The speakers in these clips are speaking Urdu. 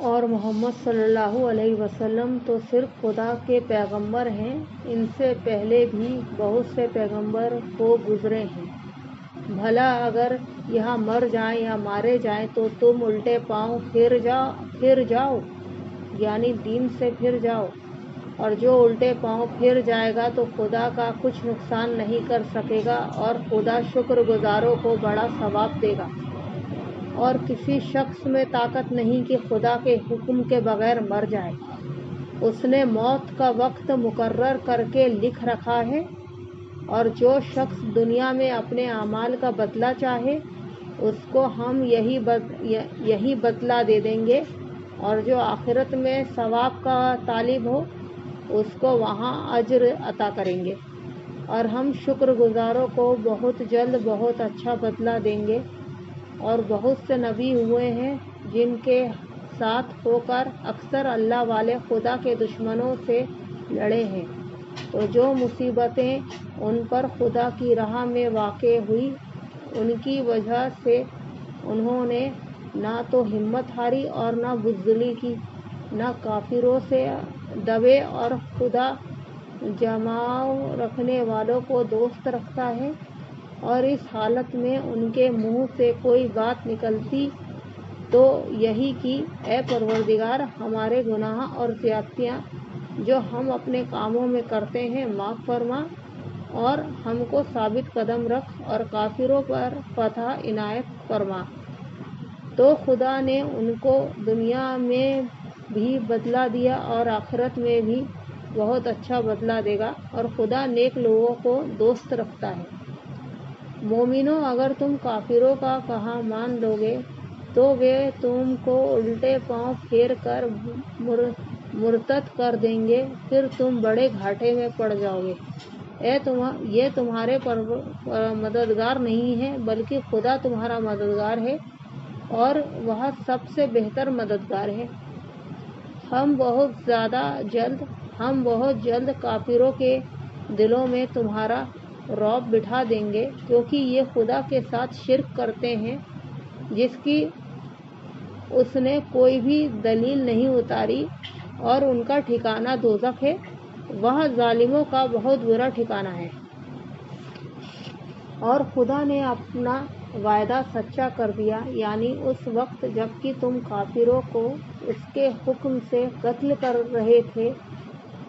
اور محمد صلی اللہ علیہ وسلم تو صرف خدا کے پیغمبر ہیں، ان سے پہلے بھی بہت سے پیغمبر ہو گزرے ہیں۔ بھلا اگر یہاں مر جائیں یا مارے جائیں تو تم الٹے پاؤں پھر جاؤ، یعنی دین سے پھر جاؤ، اور جو الٹے پاؤں پھر جائے گا تو خدا کا کچھ نقصان نہیں کر سکے گا، اور خدا شکر گزاروں کو بڑا ثواب دے گا۔ اور کسی شخص میں طاقت نہیں کہ خدا کے حکم کے بغیر مر جائے۔ اس نے موت کا وقت مقرر کر کے لکھ رکھا ہے، اور جو شخص دنیا میں اپنے اعمال کا بدلہ چاہے اس کو ہم یہی بدلہ دے دیں گے، اور جو آخرت میں ثواب کا طالب ہو اس کو وہاں اجر عطا کریں گے، اور ہم شکر گزاروں کو بہت جلد بہت اچھا بدلہ دیں گے۔ اور بہت سے نبی ہوئے ہیں جن کے ساتھ ہو کر اکثر اللہ والے خدا کے دشمنوں سے لڑے ہیں، تو جو مصیبتیں ان پر خدا کی راہ میں واقع ہوئی ان کی وجہ سے انہوں نے نہ تو ہمت ہاری اور نہ بزدلی کی، نہ کافروں سے دبے، اور خدا جماؤ رکھنے والوں کو دوست رکھتا ہے۔ اور اس حالت میں ان کے منہ سے کوئی بات نکلتی تو یہی کہ اے پروردگار، ہمارے گناہ اور زیادتیاں جو ہم اپنے کاموں میں کرتے ہیں معاف فرما، اور ہم کو ثابت قدم رکھ، اور کافروں پر فتح عنایت فرما۔ تو خدا نے ان کو دنیا میں بھی بدلہ دیا اور آخرت میں بھی بہت اچھا بدلہ دے گا، اور خدا نیک لوگوں کو دوست رکھتا ہے۔ مومنو، اگر تم کافروں کا کہا مان لو گے تو وہ تم کو الٹے پاؤں پھیر کر مرتد کر دیں گے، پھر تم بڑے گھاٹے میں پڑ جاؤ گے۔ یہ تمہارے مددگار نہیں ہے بلکہ خدا تمہارا مددگار ہے، اور وہ سب سے بہتر مددگار ہے۔ ہم بہت جلد کافروں کے دلوں میں تمہارا رعب بٹھا دیں گے، کیونکہ یہ خدا کے ساتھ شرک کرتے ہیں جس کی اس نے کوئی بھی دلیل نہیں اتاری، اور ان کا ٹھکانہ دوزخ ہے، وہ ظالموں کا بہت برا ٹھکانہ ہے۔ اور خدا نے اپنا وعدہ سچا کر دیا، یعنی اس وقت جب کہ تم کافروں کو اس کے حکم سے قتل کر رہے تھے،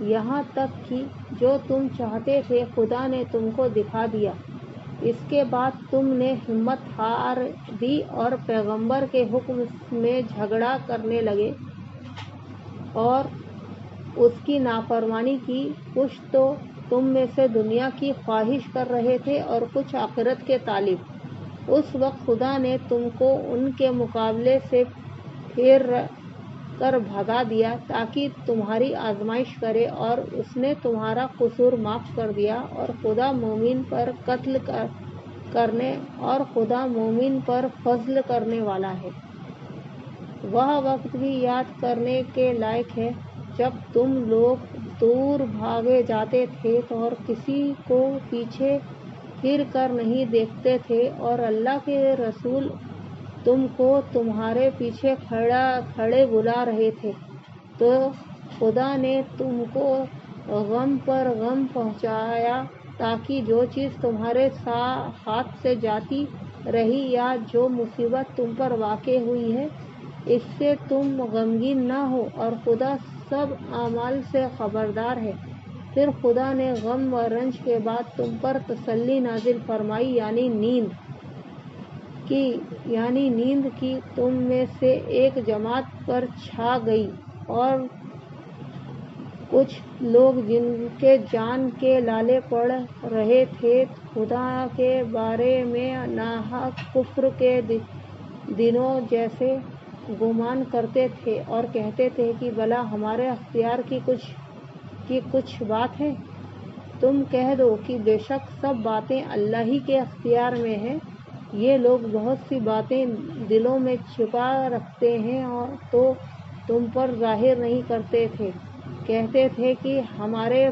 یہاں تک کہ جو تم چاہتے تھے خدا نے تم کو دکھا دیا۔ اس کے بعد تم نے ہمت ہار دی اور پیغمبر کے حکم میں جھگڑا کرنے لگے اور اس کی نافرمانی کی۔ کچھ تو تم میں سے دنیا کی خواہش کر رہے تھے اور کچھ آخرت کے طالب۔ اس وقت خدا نے تم کو ان کے مقابلے سے پھیر کر بھگا دیا تاکہ تمہاری آزمائش کرے، اور اس نے تمہارا قصور معاف کر دیا، اور خدا مومن پر فضل کرنے والا ہے۔ وہ وقت بھی یاد کرنے کے لائق ہے جب تم لوگ دور بھاگے جاتے تھے اور کسی کو پیچھے پھر کر نہیں دیکھتے تھے، اور اللہ کے رسول تم کو تمہارے پیچھے کھڑے بلا رہے تھے، تو خدا نے تم کو غم پر غم پہنچایا تاکہ جو چیز تمہارے ہاتھ سے جاتی رہی یا جو مصیبت تم پر واقع ہوئی ہے اس سے تم غمگین نہ ہو، اور خدا سب اعمال سے خبردار ہے۔ پھر خدا نے غم و رنج کے بعد تم پر تسلی نازل فرمائی، یعنی نیند کی تم میں سے ایک جماعت پر چھا گئی، اور کچھ لوگ جن کے جان کے لالے پڑ رہے تھے خدا کے بارے میں ناحق کفر کے دنوں جیسے گمان کرتے تھے، اور کہتے تھے کہ بھلا ہمارے اختیار کی کچھ بات ہے۔ تم کہہ دو کہ بے شک سب باتیں اللہ ہی کے اختیار میں ہیں۔ یہ لوگ بہت سی باتیں دلوں میں چھپا رکھتے ہیں تو تم پر ظاہر نہیں کرتے تھے۔ کہتے تھے کہ ہمارے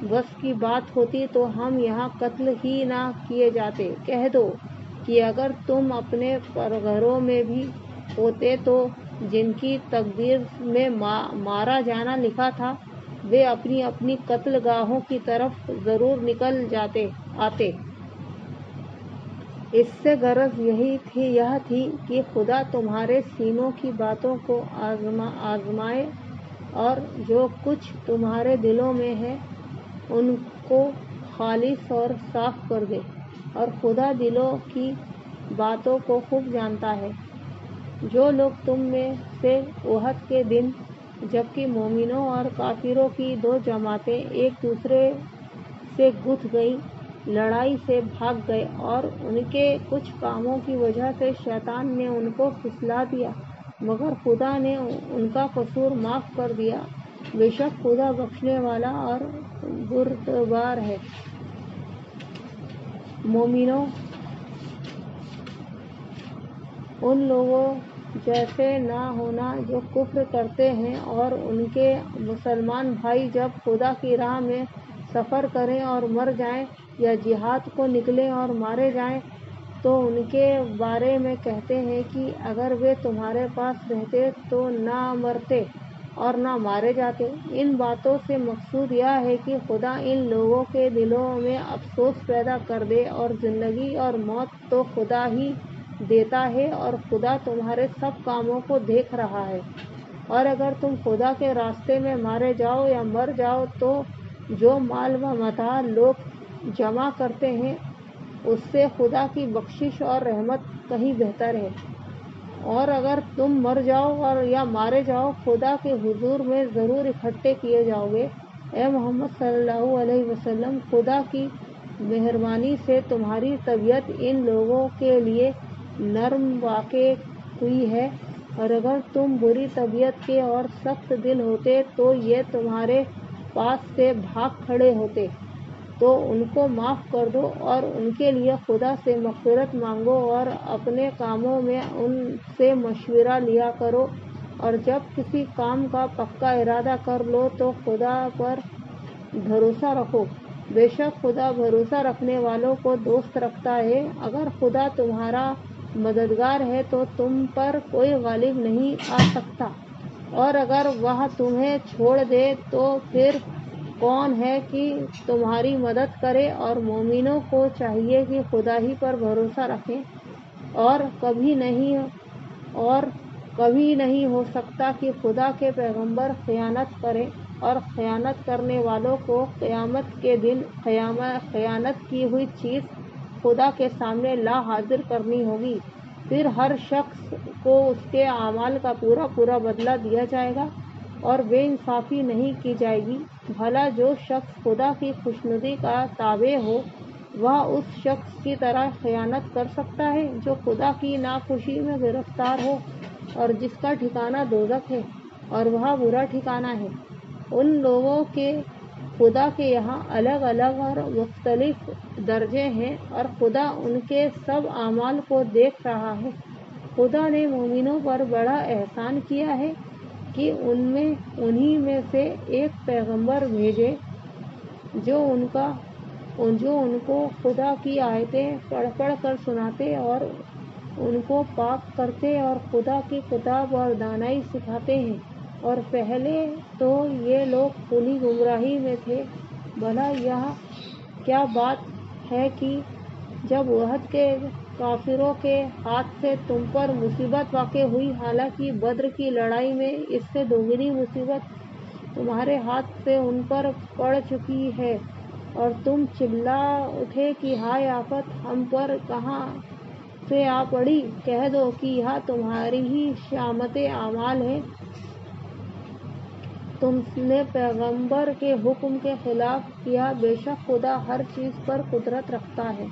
بس کی بات ہوتی تو ہم یہاں قتل ہی نہ کیے جاتے۔ کہہ دو کہ اگر تم اپنے گھروں میں بھی ہوتے تو جن کی تقدیر میں مارا جانا لکھا تھا، وہ اپنی اپنی قتل گاہوں کی طرف ضرور نکل آتے۔ اس سے غرض یہ تھی کہ خدا تمہارے سینوں کی باتوں کو آزمائے اور جو کچھ تمہارے دلوں میں ہے ان کو خالص اور صاف کر دے، اور خدا دلوں کی باتوں کو خوب جانتا ہے۔ جو لوگ تم میں سے احد کے دن، جبکہ مومنوں اور کافروں کی دو جماعتیں ایک دوسرے سے گتھ گئیں، لڑائی سے بھاگ گئے اور ان کے کچھ کاموں کی وجہ سے شیطان نے ان کو پھسلا دیا، مگر خدا نے ان کا قصور معاف کر دیا۔ بے شک خدا بخشنے والا اور بردبار ہے۔ مومنوں، ان لوگوں جیسے نہ ہونا جو کفر کرتے ہیں، اور ان کے مسلمان بھائی جب خدا کی راہ میں سفر کریں اور مر جائیں یا جہاد کو نکلیں اور مارے جائیں تو ان کے بارے میں کہتے ہیں کہ اگر وہ تمہارے پاس رہتے تو نہ مرتے اور نہ مارے جاتے۔ ان باتوں سے مقصود یہ ہے کہ خدا ان لوگوں کے دلوں میں افسوس پیدا کر دے، اور زندگی اور موت تو خدا ہی دیتا ہے اور خدا تمہارے سب کاموں کو دیکھ رہا ہے۔ اور اگر تم خدا کے راستے میں مارے جاؤ یا مر جاؤ تو جو مال و متاع لوگ جمع کرتے ہیں اس سے خدا کی بخشش اور رحمت کہیں بہتر ہے۔ اور اگر تم مر جاؤ اور یا مارے جاؤ خدا کے حضور میں ضرور اکٹھے کیے جاؤ گے۔ اے محمد صلی اللہ علیہ وسلم، خدا کی مہربانی سے تمہاری طبیعت ان لوگوں کے لیے نرم واقع ہوئی ہے، اور اگر تم بری طبیعت کے اور سخت دل ہوتے تو یہ تمہارے پاس سے بھاگ کھڑے ہوتے۔ تو ان کو معاف کر دو اور ان کے لیے خدا سے مغفرت مانگو اور اپنے کاموں میں ان سے مشورہ لیا کرو، اور جب کسی کام کا پکا ارادہ کر لو تو خدا پر بھروسہ رکھو۔ بے شک خدا بھروسہ رکھنے والوں کو دوست رکھتا ہے۔ اگر خدا تمہارا مددگار ہے تو تم پر کوئی غالب نہیں آ سکتا، اور اگر وہ تمہیں چھوڑ دے تو پھر کون ہے کہ تمہاری مدد کرے۔ اور مومنوں کو چاہیے کہ خدا ہی پر بھروسہ رکھیں، اور کبھی نہیں ہو سکتا کہ خدا کے پیغمبر خیانت کریں، اور خیانت کرنے والوں کو قیامت کے دن خیانت کی ہوئی چیز خدا کے سامنے لا حاضر کرنی ہوگی۔ پھر ہر شخص کو اس کے اعمال کا پورا بدلہ دیا جائے گا اور بے انصافی نہیں کی جائے گی۔ بھلا جو شخص خدا کی خوشنودی کا تابع ہو وہ اس شخص کی طرح خیانت کر سکتا ہے جو خدا کی ناخوشی میں گرفتار ہو اور جس کا ٹھکانہ دوزخ ہے اور وہ برا ٹھکانہ ہے۔ ان لوگوں کے خدا کے یہاں الگ الگ اور مختلف درجے ہیں اور خدا ان کے سب اعمال کو دیکھ رہا ہے۔ خدا نے مومنوں پر بڑا احسان کیا ہے کہ انہی میں سے ایک پیغمبر بھیجے جو ان کو خدا کی آیتیں پڑھ کر سناتے اور ان کو پاک کرتے اور خدا کی کتاب اور دانائی سکھاتے ہیں، اور پہلے تو یہ لوگ کھلی گمراہی میں تھے۔ بھلا یہ کیا بات ہے کہ جب احد کے کافروں کے ہاتھ سے تم پر مصیبت واقع ہوئی، حالانکہ بدر کی لڑائی میں اس سے دوگنی مصیبت تمہارے ہاتھ سے ان پر پڑ چکی ہے، اور تم چلا اٹھے کہ ہائے آفت ہم پر کہاں سے آ پڑی؟ کہہ دو کہ یہ تمہاری ہی شامت اعمال ہے، تم نے پیغمبر کے حکم کے خلاف کیا۔ بے شک خدا ہر چیز پر قدرت رکھتا ہے۔